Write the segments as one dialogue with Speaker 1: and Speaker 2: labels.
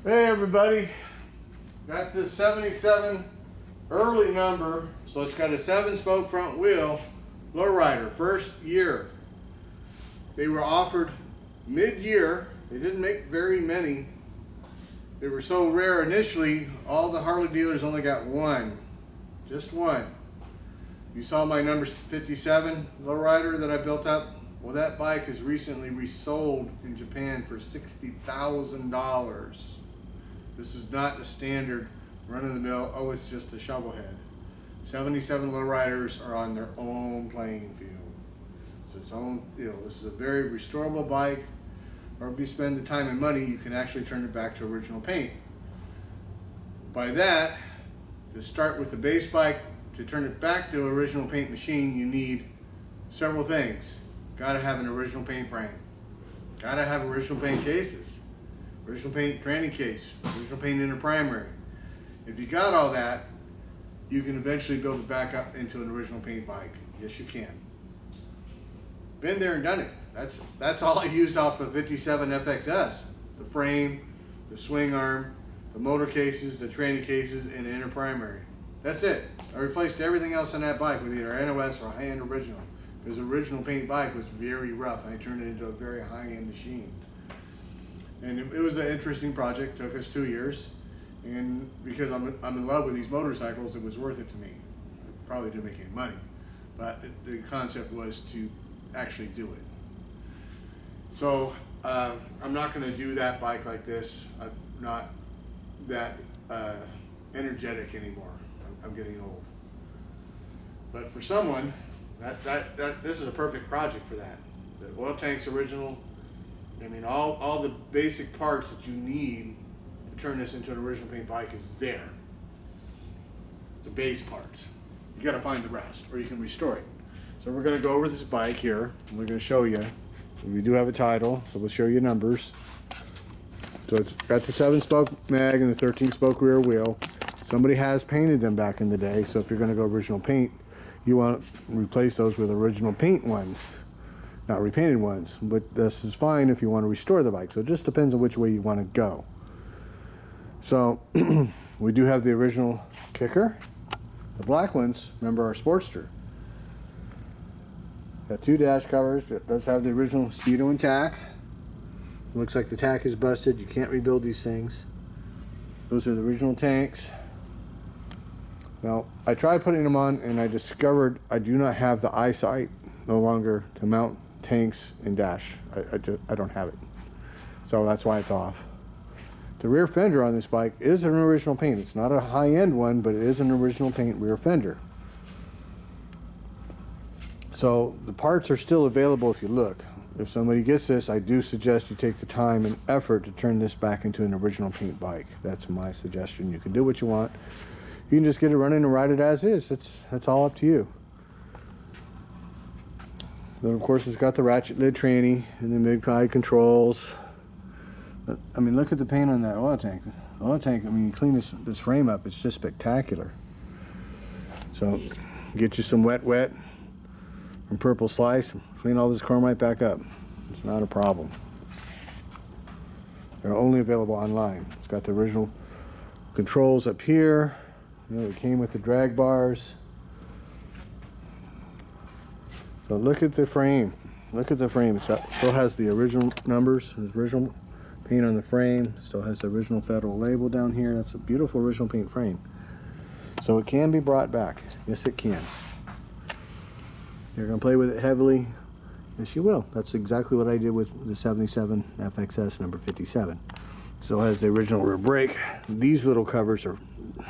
Speaker 1: Hey everybody, got this 77 early number, so it's got a 7-spoke front wheel, Lowrider, first year. They were offered mid-year. They didn't make very many. They were so rare initially, all the Harley dealers only got one, just one. You saw my number 57 Lowrider that I built up? Well, that bike is recently resold in Japan for $60,000. This is not a standard run-of-the-mill, oh, it's just a shovel head. 77 Lowriders are on their own playing field. It's its own, this is a very restorable bike, or if you spend the time and money, you can actually turn it back to original paint. By that, to start with the base bike, to turn it back to original paint machine, you need several things. Gotta have an original paint frame. Gotta have original paint cases. Original paint tranny case. Original paint inner primary. If you got all that, you can eventually build it back up into an original paint bike. Yes, you can. Been there and done it. That's all I used off the 57 FXS. The frame, the swing arm, the motor cases, the tranny cases, and the inner primary. That's it. I replaced everything else on that bike with either NOS or high-end original. Because the original paint bike was very rough, and I turned it into a very high-end machine. And it was an interesting project. Took us 2 years, and because I'm in love with these motorcycles, it was worth it to me. I probably didn't make any money, but the concept was to actually do it. So I'm not going to do that bike like this. I'm not that energetic anymore. I'm getting old. But for someone, this is a perfect project for that. The oil tank's original. I mean, all the basic parts that you need to turn this into an original paint bike is there. The base parts. You got to find the rest, or you can restore it. So we're going to go over this bike here, and we're going to show you. We do have a title, so we'll show you numbers. So it's got the 7-spoke mag and the 13-spoke rear wheel. Somebody has painted them back in the day, so if you're going to go original paint, you want to replace those with original paint ones, not repainted ones. But this is fine if you want to restore the bike, so it just depends on which way you want to go. So we do have the original kicker. The black ones, remember, our Sportster. Got 2 dash covers. It does have the original Speedo and tack. It looks like the tack is busted. You can't rebuild these things. Those are the original tanks. Now, I tried putting them on, and I discovered I do not have the eyesight no longer to mount tanks and dash. I don't have it. So that's why it's off. The rear fender on this bike is an original paint. It's not a high-end one, but it is an original paint rear fender. So the parts are still available if you look. If somebody gets this, I do suggest you take the time and effort to turn this back into an original paint bike. That's my suggestion. You can do what you want. You can just get it running and ride it as is. That's all up to you. Then of course it's got the ratchet lid tranny and the mid-pie controls. But, I mean, look at the paint on that oil tank. Oil tank, I mean, you clean this frame up, it's just spectacular. So get you some wet from Purple Slice, clean all this chromite back up. It's not a problem. They're only available online. It's got the original controls up here. It came with the drag bars. So look at the frame. Look at the frame. It still has the original numbers, the original paint on the frame. It still has the original Federal label down here. That's a beautiful original paint frame. So it can be brought back. Yes, it can. You're going to play with it heavily. Yes, you will. That's exactly what I did with the 77 FXS number 57. Still has the original rear brake. These little covers are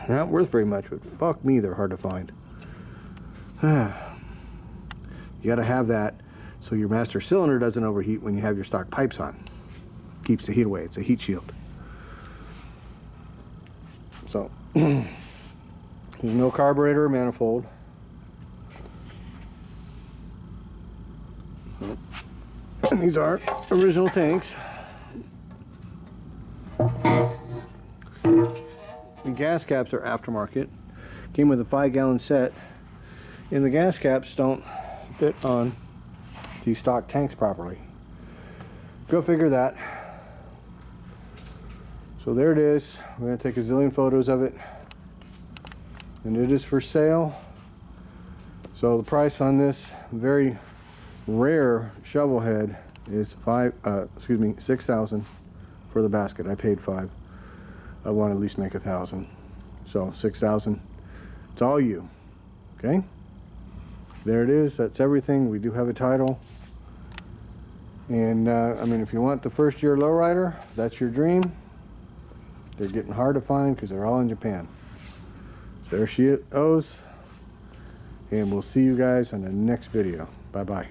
Speaker 1: not worth very much, but fuck me, they're hard to find. You got to have that so your master cylinder doesn't overheat when you have your stock pipes on. Keeps the heat away. It's a heat shield. So there's no carburetor or manifold. And these are original tanks. The gas caps are aftermarket. Came with a 5-gallon set, and the gas caps don't fit on these stock tanks properly. Go figure that. So
Speaker 2: So there it is. I'm going to take a zillion photos of it. And it is for sale. So the price on this very rare shovel head is $6,000 for the basket. I paid $5,000. I want to at least make $1,000. So $6,000. It's all you. Okay? There it is. That's everything. We do have a title. And I mean, if you want the first year lowrider, that's your dream. They're getting hard to find because they're all in Japan. So there she is. And we'll see you guys on the next video. Bye bye.